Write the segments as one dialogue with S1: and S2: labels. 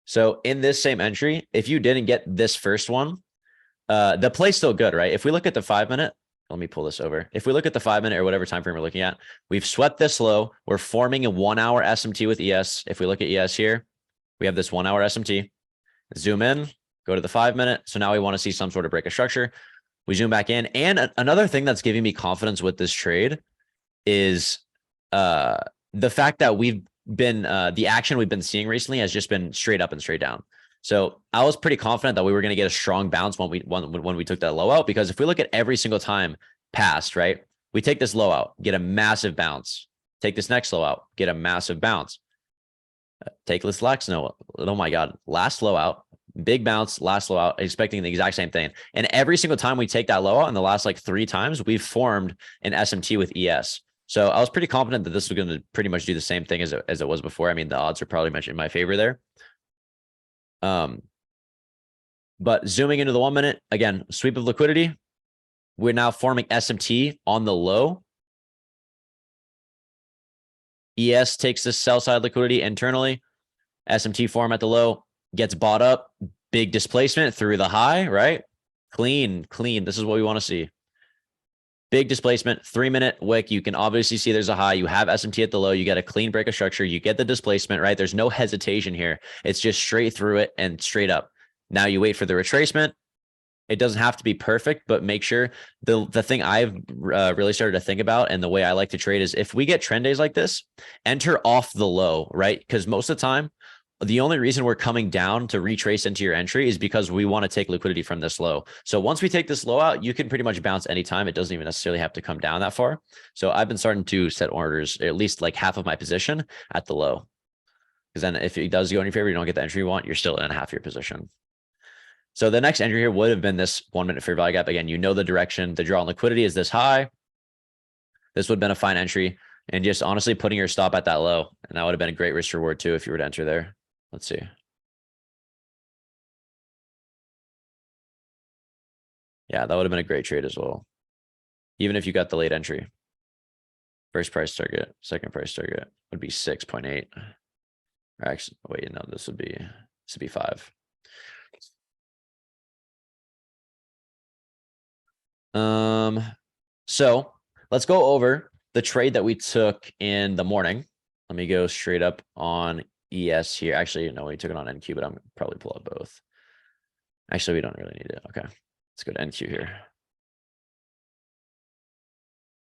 S1: So in this same entry, if you didn't get this first one, the play's still good, right? If we look at the 5 minute, let me pull this over. If we look at the 5 minute or whatever time frame we're looking at, we've swept this low. We're forming a 1 hour SMT with ES. If we look at ES here, we have this 1 hour SMT. Zoom in, go to the 5 minute. So now we want to see some sort of break of structure. We zoom back in. And another thing that's giving me confidence with this trade is the fact that we've been the action we've been seeing recently has just been straight up and straight down. So I was pretty confident that we were going to get a strong bounce when we took that low out, because if we look at every single time past, right, we take this low out, get a massive bounce, take this next low out, get a massive bounce, take this last no, oh my god, last low out, big bounce, last low out, expecting the exact same thing. And every single time we take that low out in the last like 3 times, we've formed an SMT with ES. So I was pretty confident that this was going to pretty much do the same thing as it was before. I mean, the odds are probably much in my favor there. But zooming into the 1 minute, again, sweep of liquidity. We're now forming SMT on the low. ES takes this sell side liquidity internally. SMT form at the low, gets bought up, big displacement through the high, right? Clean. This is what we want to see. Big displacement, 3 minute wick. You can obviously see there's a high. You have SMT at the low. You get a clean break of structure. You get the displacement, right? There's no hesitation here. It's just straight through it and straight up. Now you wait for the retracement. It doesn't have to be perfect, but make sure the thing I've really started to think about, and the way I like to trade, is if we get trend days like this, enter off the low, right? Because most of the time, the only reason we're coming down to retrace into your entry is because we want to take liquidity from this low. So once we take this low out, you can pretty much bounce anytime. It doesn't even necessarily have to come down that far. So I've been starting to set orders, at least like half of my position at the low. Because then if it does go in your favor, you don't get the entry you want, you're still in half your position. So the next entry here would have been this 1 minute fair value gap. Again, you know the direction. The draw on liquidity is this high. This would have been a fine entry. And just honestly putting your stop at that low. And that would have been a great risk reward too if you were to enter there. Let's see. Yeah, that would have been a great trade as well. Even if you got the late entry. First price target, second price target would be 6.8. Actually, wait, no, this would be 5. So let's go over the trade that we took in the morning. Let me go straight up on ES here. Actually, no, we took it on NQ, but I'm probably pull up both. Actually, we don't really need it. Okay, let's go to NQ here.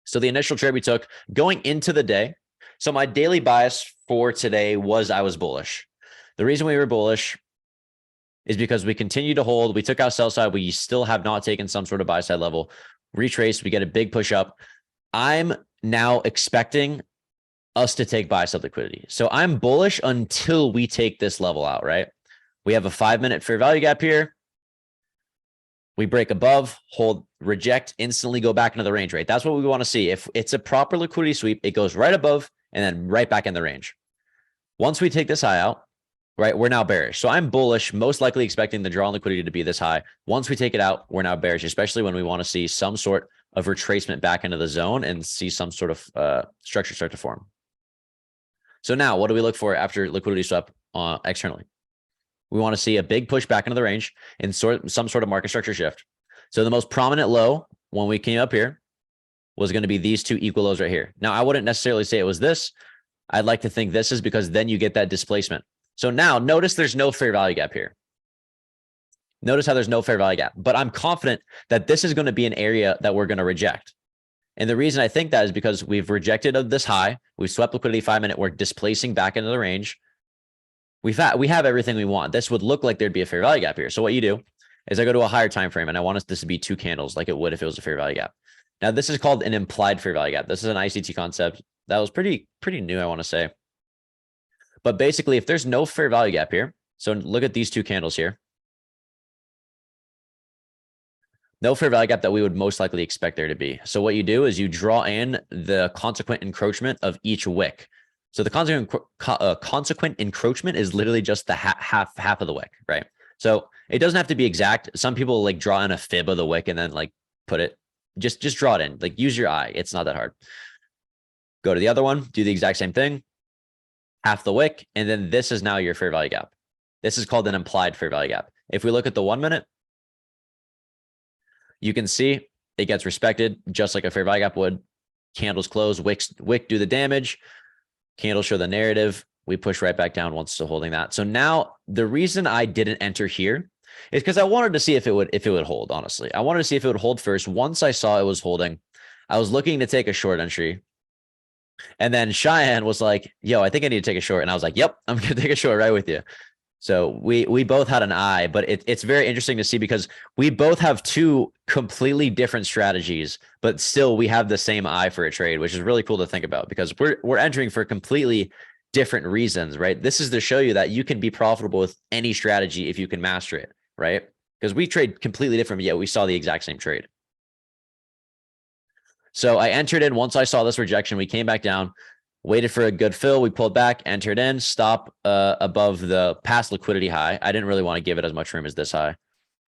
S1: So the initial trade we took going into the day. So my daily bias for today was I was bullish. The reason we were bullish is because we continue to hold. We took out sell side. We still have not taken some sort of buy side level. Retrace, we get a big push up. I'm now expecting us to take buy side liquidity. So I'm bullish until we take this level out, right? We have a 5 minute fair value gap here. We break above, hold, reject, instantly go back into the range, right? That's what we want to see. If it's a proper liquidity sweep, it goes right above and then right back in the range. Once we take this high out, right, we're now bearish. So I'm bullish, most likely expecting the draw on liquidity to be this high. Once we take it out, we're now bearish, especially when we want to see some sort of retracement back into the zone and see some sort of structure start to form. So now what do we look for after liquidity swap externally? We want to see a big push back into the range and some sort of market structure shift. So the most prominent low when we came up here was going to be these two equal lows right here. Now, I wouldn't necessarily say it was this. I'd like to think this is, because then you get that displacement. So now notice there's no fair value gap here. Notice how there's no fair value gap, but I'm confident that this is going to be an area that we're going to reject. And the reason I think that is because we've rejected of this high. We've swept liquidity 5 minute. We're displacing back into the range. We have everything we want. This would look like there'd be a fair value gap here. So what you do is I go to a higher time frame and I want this to be 2 candles like it would if it was a fair value gap. Now this is called an implied fair value gap. This is an ICT concept that was pretty new, I want to say. But basically, if there's no fair value gap here, so look at these 2 candles here. No fair value gap that we would most likely expect there to be. So what you do is you draw in the consequent encroachment of each wick. So the consequent encroachment is literally just the half of the wick, right? So it doesn't have to be exact. Some people like draw in a fib of the wick and then like put it, just draw it in, like use your eye. It's not that hard. Go to the other one, do the exact same thing, half the wick, and then this is now your fair value gap. This is called an implied fair value gap. If we look at the 1 minute, you can see it gets respected just like a fair value gap would. Candles close, wick do the damage. Candles show the narrative. We push right back down once still holding that. So now the reason I didn't enter here is because I wanted to see if it would hold, honestly. I wanted to see if it would hold first. Once I saw it was holding, I was looking to take a short entry. And then Cheyenne was like, yo, I think I need to take a short. And I was like, yep, I'm going to take a short right with you. So we both had an eye, but it's very interesting to see because we both have two completely different strategies, but still we have the same eye for a trade, which is really cool to think about because we're entering for completely different reasons, right? This is to show you that you can be profitable with any strategy if you can master it, right? Because we trade completely different, yet we saw the exact same trade. So I entered in once I saw this rejection, we came back down. Waited for a good fill. We pulled back, entered in, stop above the past liquidity high. I didn't really want to give it as much room as this high.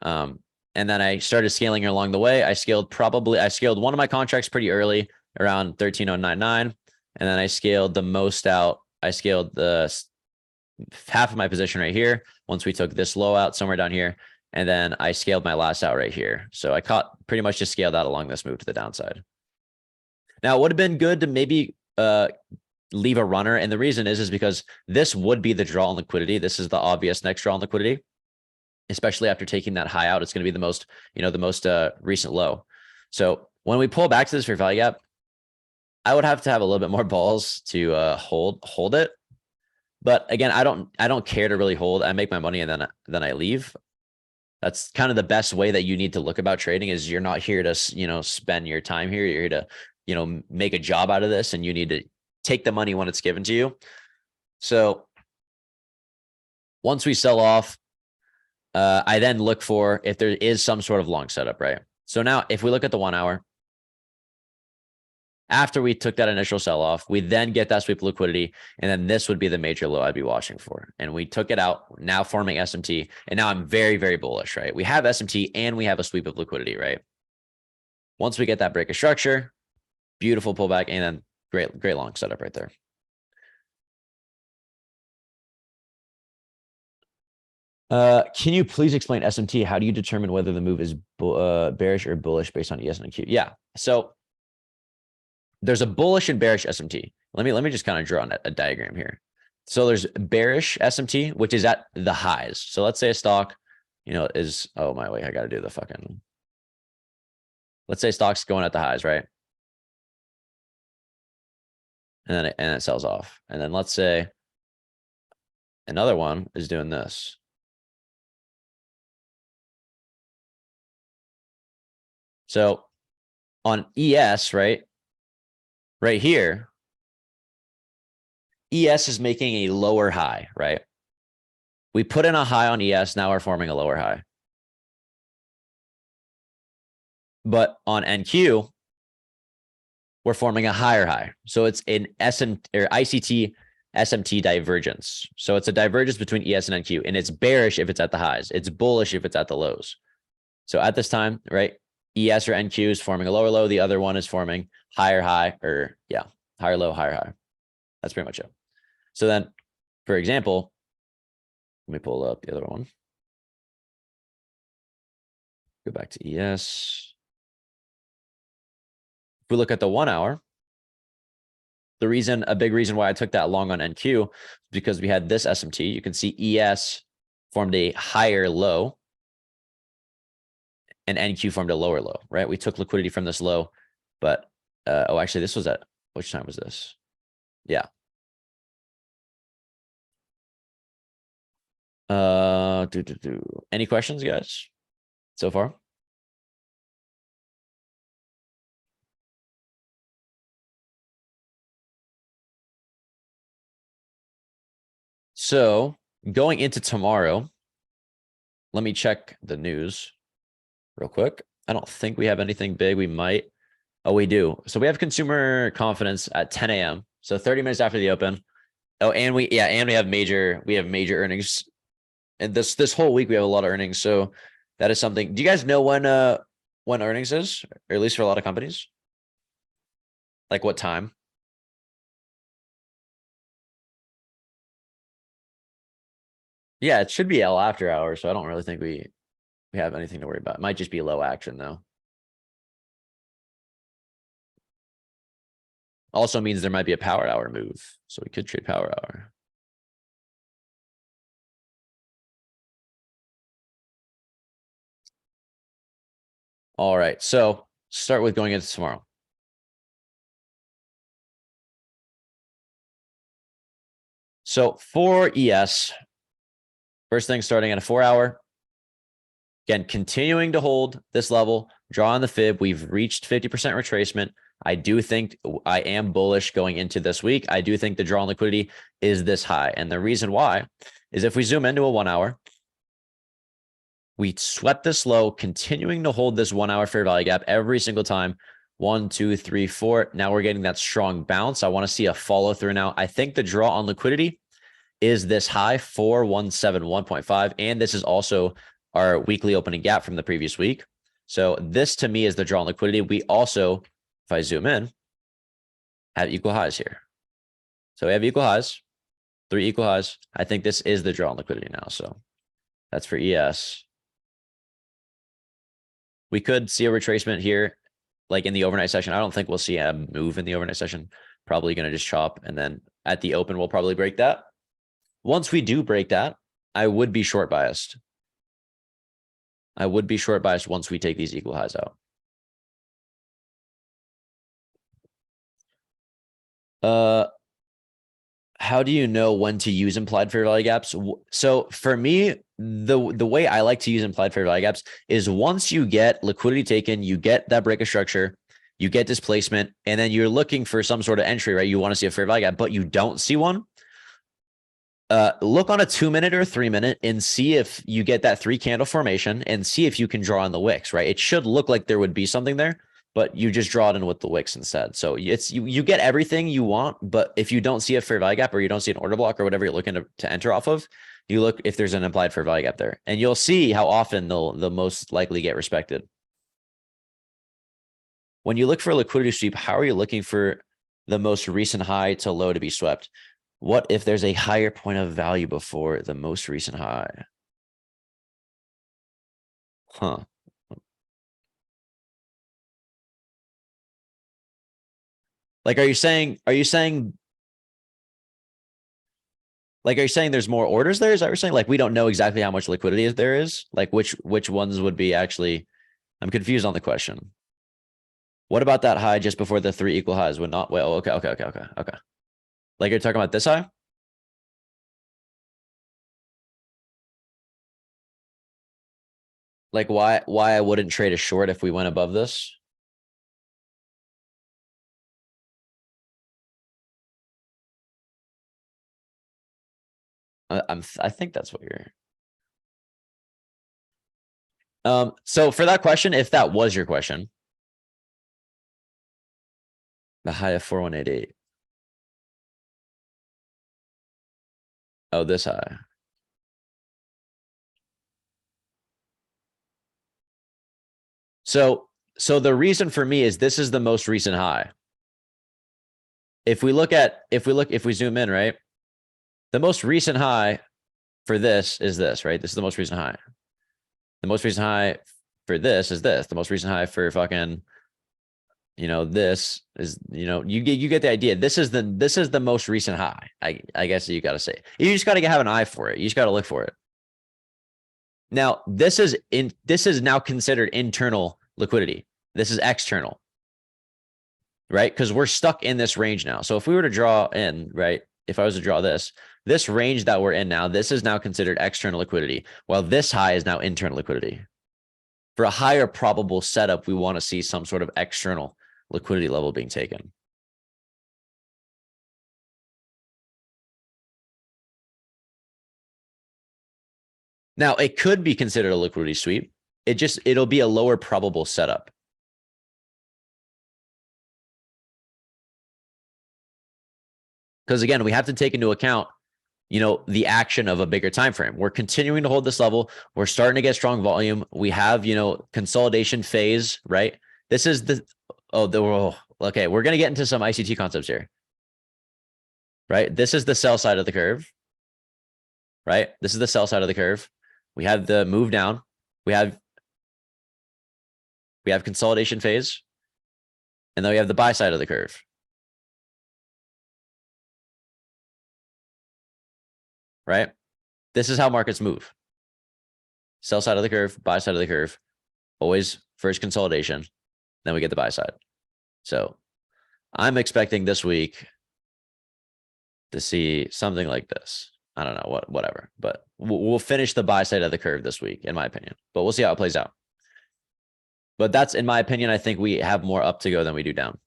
S1: And then I started scaling along the way. I scaled one of my contracts pretty early around 13,099. And then I scaled the most out. I scaled the half of my position right here. Once we took this low out somewhere down here. And then I scaled my last out right here. So I caught pretty much just scaled out along this move to the downside. Now, it would have been good to maybe leave a runner. And the reason is because this would be the draw on liquidity. This is the obvious next draw on liquidity, especially after taking that high out. It's going to be the most recent low. So when we pull back to this fair value gap, I would have to have a little bit more balls to hold it. But again, I don't care to really hold. I make my money and then I leave. That's kind of the best way that you need to look about trading is you're not here to, spend your time here. You're here to, make a job out of this and you need to take the money when it's given to you. So once we sell off, I then look for if there is some sort of long setup, right? So now if we look at the 1 hour, after we took that initial sell off, we then get that sweep liquidity. And then this would be the major low I'd be watching for. And we took it out, now forming SMT. And now I'm very, very bullish, right? We have SMT and we have a sweep of liquidity, right? Once we get that break of structure, beautiful pullback, and then great long setup right there. Can you please explain SMT? How do you determine whether the move is bearish or bullish based on ES and Q? Yeah. So there's a bullish and bearish SMT. Let me just kind of draw a diagram here. So there's bearish SMT, which is at the highs. So let's say a stock, is, oh my way, I got to do the fucking, let's say stock's going at the highs, right? And then it sells off. And then let's say another one is doing this. So on ES, right here, ES is making a lower high, right? We put in a high on ES. Now we're forming a lower high. But on NQ, we're forming a higher high. So it's an ICT SMT divergence. So it's a divergence between ES and NQ, and it's bearish if it's at the highs. It's bullish if it's at the lows. So at this time, right, ES or NQ is forming a lower low. The other one is forming higher high, or yeah, higher low, higher high. That's pretty much it. So then, for example, let me pull up the other one. Go back to ES. If we look at the 1 hour, a big reason why I took that long on NQ is because we had this SMT. You can see ES formed a higher low and NQ formed a lower low, right? We took liquidity from this low, but actually this was at, which time was this? Yeah. Any questions, guys, so far? So going into tomorrow, let me check the news real quick. I don't think we have anything big. We might. Oh, we do. So we have consumer confidence at 10 a.m. So 30 minutes after the open. Oh, and we have major earnings. And this whole week we have a lot of earnings. So that is something. Do you guys know when earnings is, or at least for a lot of companies? Like what time? Yeah, it should be L after hours, so I don't really think we have anything to worry about. It might just be low action though. Also means there might be a power hour move, so we could trade power hour. All right, so start with going into tomorrow. So for ES, first thing starting at a 4 hour. Again, continuing to hold this level, draw on the fib. We've reached 50% retracement. I do think I am bullish going into this week. I do think the draw on liquidity is this high. And the reason why is if we zoom into a 1 hour, we swept this low, continuing to hold this 1 hour fair value gap every single time. 1, 2, 3, 4. Now we're getting that strong bounce. I want to see a follow through now. I think the draw on liquidity is this high 4171.5. And this is also our weekly opening gap from the previous week. So this to me is the draw on liquidity. We also, if I zoom in, have equal highs here. So we have equal highs, 3 equal highs. I think this is the draw on liquidity now. So that's for ES. We could see a retracement here, like in the overnight session. I don't think we'll see a move in the overnight session. Probably going to just chop. And then at the open, we'll probably break that. Once we do break that, I would be short biased. I would be short biased once we take these equal highs out. How do you know when to use implied fair value gaps? So for me, the way I like to use implied fair value gaps is once you get liquidity taken, you get that break of structure, you get displacement, and then you're looking for some sort of entry, right? You want to see a fair value gap, but you don't see one. Look on a 2-minute or 3-minute and see if you get that 3 candle formation and see if you can draw on the wicks, right? It should look like there would be something there, but you just draw it in with the wicks instead. So it's you get everything you want, but if you don't see a fair value gap or you don't see an order block or whatever you're looking to enter off of, you look if there's an implied fair value gap there, and you'll see how often they'll most likely get respected. When you look for a liquidity sweep, how are you looking for the most recent high to low to be swept? What if there's a higher point of value before the most recent high? Huh. Like, are you saying there's more orders there? Is that what you're saying? Like, we don't know exactly how much liquidity there is? Like, which ones would be actually, I'm confused on the question. What about that high just before the 3 equal highs would not, well, okay. Like, you're talking about this high? Like, why I wouldn't trade a short if we went above this? I think that's what you're. So for that question, if that was your question, the high of 4188. Oh, this high. So the reason for me is this is the most recent high. If we zoom in, right? The most recent high for this is this, right? This is the most recent high. The most recent high for this is this. The most recent high for fucking, this is, you get the idea. This is the most recent high. I guess you got to say. You just got to have an eye for it. You just got to look for it. Now, this is now considered internal liquidity. This is external, right? Because we're stuck in this range now. So if we were to draw in, right? If I was to draw this range that we're in now, this is now considered external liquidity, while this high is now internal liquidity. For a higher probable setup, we want to see some sort of external liquidity level being taken. Now, it could be considered a liquidity sweep. It'll be a lower probable setup. Because again, we have to take into account, the action of a bigger time frame. We're continuing to hold this level. We're starting to get strong volume. We have, consolidation phase, right? This is okay. We're going to get into some ICT concepts here, right? This is the sell side of the curve, right? This is the sell side of the curve. We have the move down. We have consolidation phase. And then we have the buy side of the curve. Right? This is how markets move. Sell side of the curve, buy side of the curve. Always first consolidation. Then we get the buy side. So I'm expecting this week to see something like this. I don't know whatever, but we'll finish the buy side of the curve this week, in my opinion, but we'll see how it plays out. But that's, in my opinion, I think we have more up to go than we do down.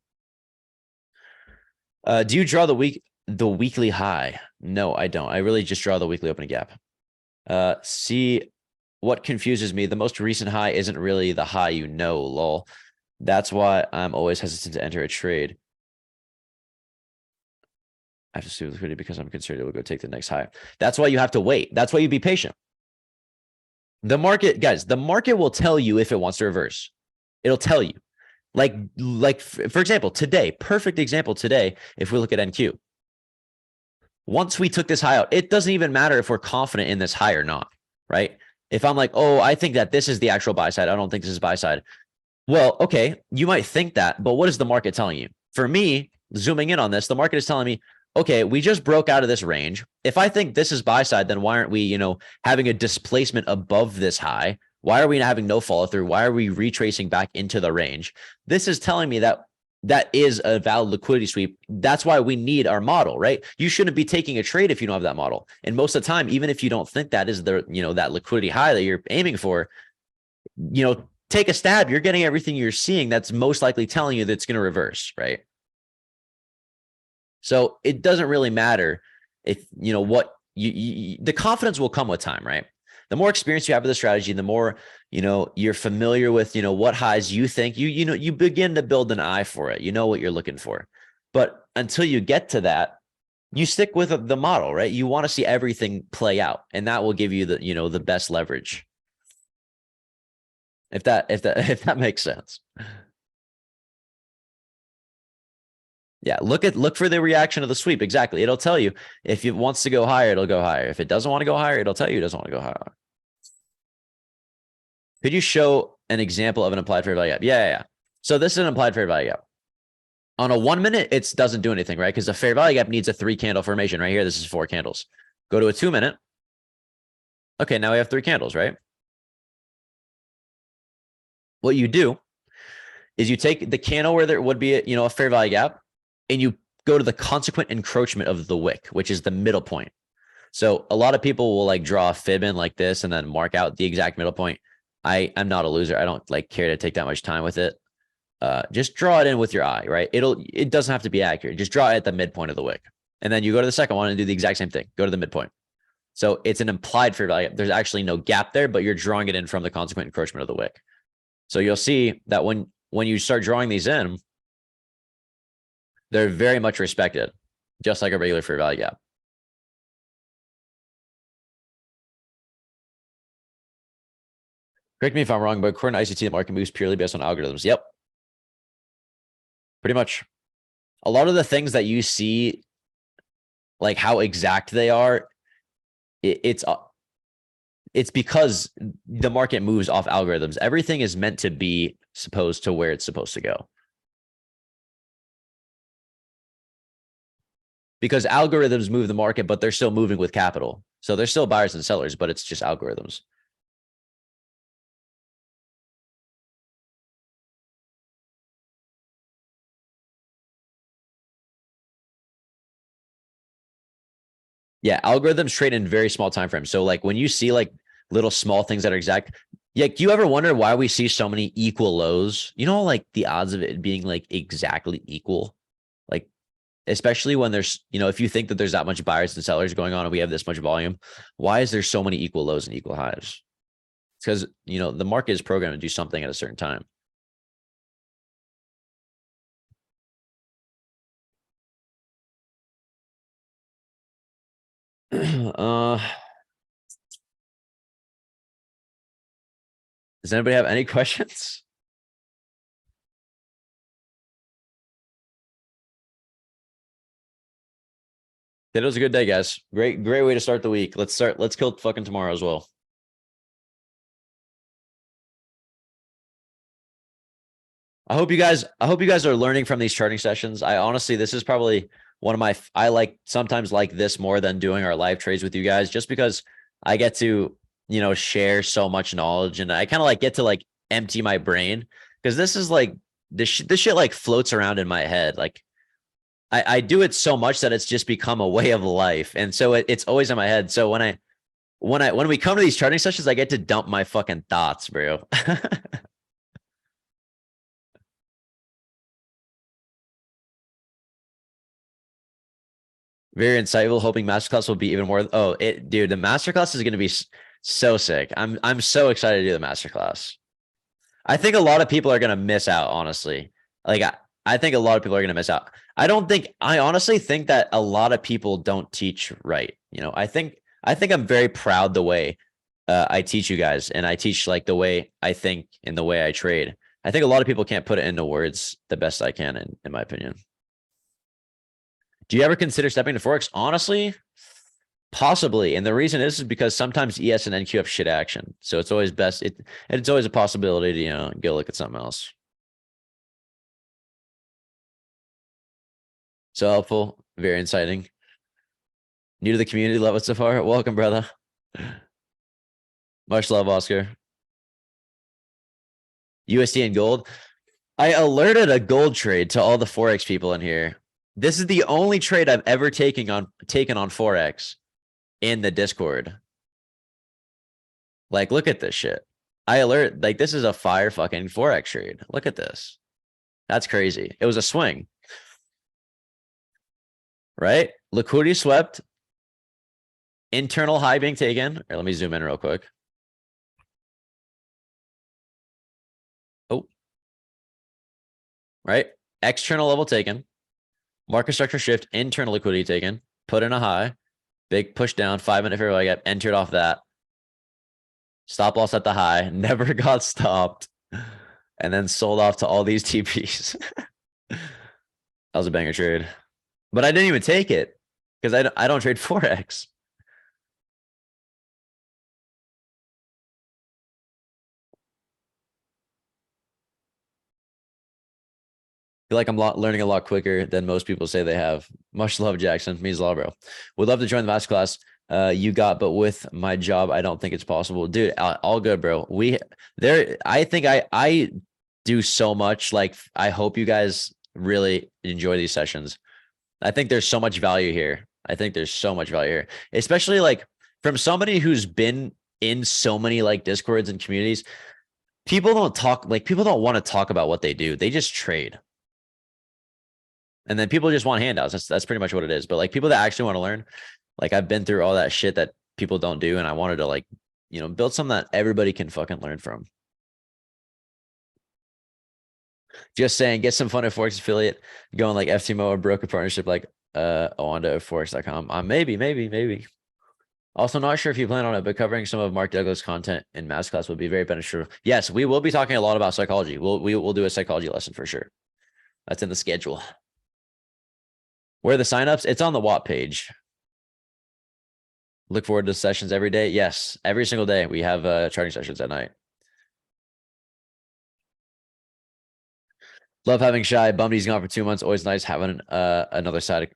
S1: Do you draw the weekly high? No, I don't. I really just draw the weekly opening gap. See, what confuses me, the most recent high isn't really the high, lol. That's why I'm always hesitant to enter a trade. I have to see liquidity because I'm concerned it will go take the next high. That's why you have to wait. That's why you be patient. The market, guys, the market will tell you if it wants to reverse. It'll tell you. Like for example, today, perfect example today, if we look at NQ. Once we took this high out, it doesn't even matter if we're confident in this high or not, right? If I'm like, oh, I think that this is the actual buy side, I don't think this is buy side. Well, okay, you might think that, but what is the market telling you? For me, zooming in on this, the market is telling me, okay, we just broke out of this range. If I think this is buy side, then why aren't we, having a displacement above this high? Why are we not having no follow through? Why are we retracing back into the range? This is telling me that that is a valid liquidity sweep. That's why we need our model, right? You shouldn't be taking a trade if you don't have that model. And most of the time, even if you don't think that is the, that liquidity high that you're aiming for, take a stab. You're getting everything you're seeing. That's most likely telling you that it's going to reverse, right? So it doesn't really matter if, what the confidence will come with time, right? The more experience you have with the strategy, the more, you're familiar with, what highs you think you begin to build an eye for it. You know what you're looking for. But until you get to that, you stick with the model, right? You want to see everything play out, and that will give you the, the best leverage. If that makes sense. Yeah, look for the reaction of the sweep. Exactly. It'll tell you if it wants to go higher, it'll go higher. If it doesn't want to go higher, it'll tell you it doesn't want to go higher. Could you show an example of an implied fair value gap? Yeah. So this is an implied fair value gap. On a 1 minute, it doesn't do anything, right? Because the fair value gap needs a 3 candle formation right here. This is 4 candles. Go to a 2 minute. Okay, now we have 3 candles, right? What you do is you take the candle where there would be a fair value gap, and you go to the consequent encroachment of the wick, which is the middle point. So a lot of people will draw a fib in like this and then mark out the exact middle point. I'm not a loser. I don't care to take that much time with it. Just draw it in with your eye, right? It doesn't have to be accurate. Just draw it at the midpoint of the wick. And then you go to the second one and do the exact same thing. Go to the midpoint. So it's an implied fair value. There's actually no gap there, but you're drawing it in from the consequent encroachment of the wick. So you'll see that when you start drawing these in, they're very much respected, just like a regular fair value gap. Correct me if I'm wrong, but according to ICT, the market moves purely based on algorithms. Yep. Pretty much. A lot of the things that you see, like how exact they are, it's because the market moves off algorithms. Everything is meant to be supposed to where it's supposed to go. Because algorithms move the market, but they're still moving with capital. So they're still buyers and sellers, but it's just algorithms. Yeah, algorithms trade in very small time frames. So when you see little small things that are exact, do you ever wonder why we see so many equal lows? The odds of it being exactly equal, especially when there's, if you think that there's that much buyers and sellers going on and we have this much volume, why is there so many equal lows and equal highs? It's because, the market is programmed to do something at a certain time. Does anybody have any questions? Today was a good day, guys. Great way to start the week. Let's kill fucking tomorrow as well. I hope you guys are learning from these charting sessions. I honestly, this is probably one of my, I like sometimes like this more than doing our live trades with you guys, just because I get to, share so much knowledge, and I kind of like get to like empty my brain, because this is like, this shit like floats around in my head. Like I do it so much that it's just become a way of life. And so it's always in my head. So when we come to these charting sessions, I get to dump my fucking thoughts, bro. Very insightful. Hoping masterclass will be even more. Oh, dude, the masterclass is going to be so sick. I'm so excited to do the masterclass. I think a lot of people are going to miss out, honestly. Like I think a lot of people are going to miss out. I honestly think that a lot of people don't teach right. I think I'm very proud the way I teach you guys, and I teach like the way I think and the way I trade. I think a lot of people can't put it into words the best I can, in my opinion. Do you ever consider stepping to Forex? Honestly, possibly. And the reason is because sometimes ES and NQ have shit action. So it's always best. It's always a possibility to, go look at something else. So helpful, very inciting. New to the community, love it so far. Welcome, brother. Much love, Oscar. USD and gold. I alerted a gold trade to all the Forex people in here. This is the only trade I've ever taken on Forex in the Discord. Like, look at this shit. I alert, like, this is a fire fucking Forex trade. Look at this. That's crazy. It was a swing. Right? Liquidity swept. Internal high being taken. Or let me zoom in real quick. Oh. Right? External level taken. Market structure shift. Internal liquidity taken. Put in a high. Big push down. 5-minute fair value gap. Entered off that. Stop loss at the high. Never got stopped. And then sold off to all these TPs. That was a banger trade. But I didn't even take it because I don't trade Forex. Feel like I'm learning a lot quicker than most people say they have. Much love, Jackson. Means a lot, bro. Would love to join the masterclass. You got, but with my job, I don't think it's possible, dude. All good, bro. I think I do so much. Like, I hope you guys really enjoy these sessions. I think there's so much value here. Especially like from somebody who's been in so many like Discords and communities. People don't want to talk about what they do. They just trade. And then people just want handouts. That's pretty much what it is. But like people that actually want to learn, like I've been through all that shit that people don't do. And I wanted to like, build something that everybody can fucking learn from. Just saying, get some fun at Forex affiliate, going like FTMO or broker partnership, like Oanda Forex.com. Maybe. Also, not sure if you plan on it, but covering some of Mark Douglas content in masterclass would be very beneficial. Yes, we will be talking a lot about psychology. We'll do a psychology lesson for sure. That's in the schedule. Where are the signups? It's on the Watt page. Look forward to sessions every day. Yes, every single day we have charting sessions at night. Love having Shy. Bummed he's gone for 2 months. Always nice having another side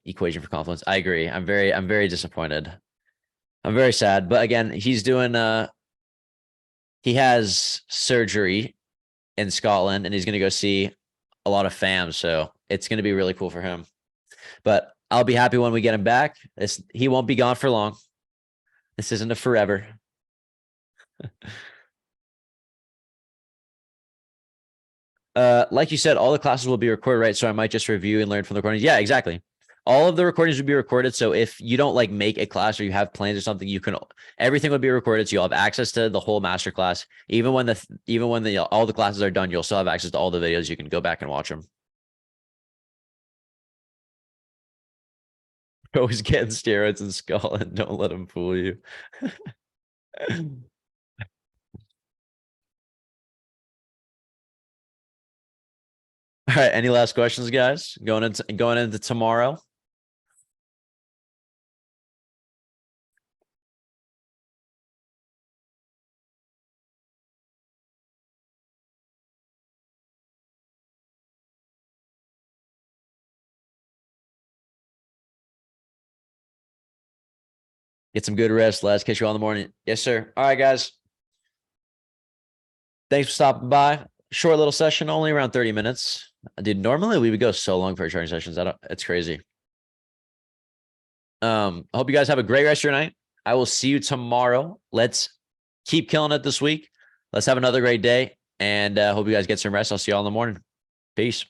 S1: equation for confluence. I agree. I'm very disappointed. I'm very sad. But again, he's doing he has surgery in Scotland, and he's gonna go see a lot of fam. So it's gonna be really cool for him. But I'll be happy when we get him back. He won't be gone for long. This isn't a forever. Like you said, all the classes will be recorded, right? So I might just review and learn from the recordings. Yeah, exactly. All of the recordings will be recorded. So if you don't like make a class or you have plans or something, everything will be recorded. So you'll have access to the whole master class. Even when all the classes are done, you'll still have access to all the videos. You can go back and watch them. Always getting steroids in Scotland. Don't let them fool you. All right. Any last questions, guys? Going into tomorrow. Get some good rest. Let's catch you all in the morning. Yes, sir. All right, guys. Thanks for stopping by. Short little session, only around 30 minutes. Dude, normally we would go so long for our charting sessions. It's crazy. I hope you guys have a great rest of your night. I will see you tomorrow. Let's keep killing it this week. Let's have another great day. And hope you guys get some rest. I'll see you all in the morning. Peace.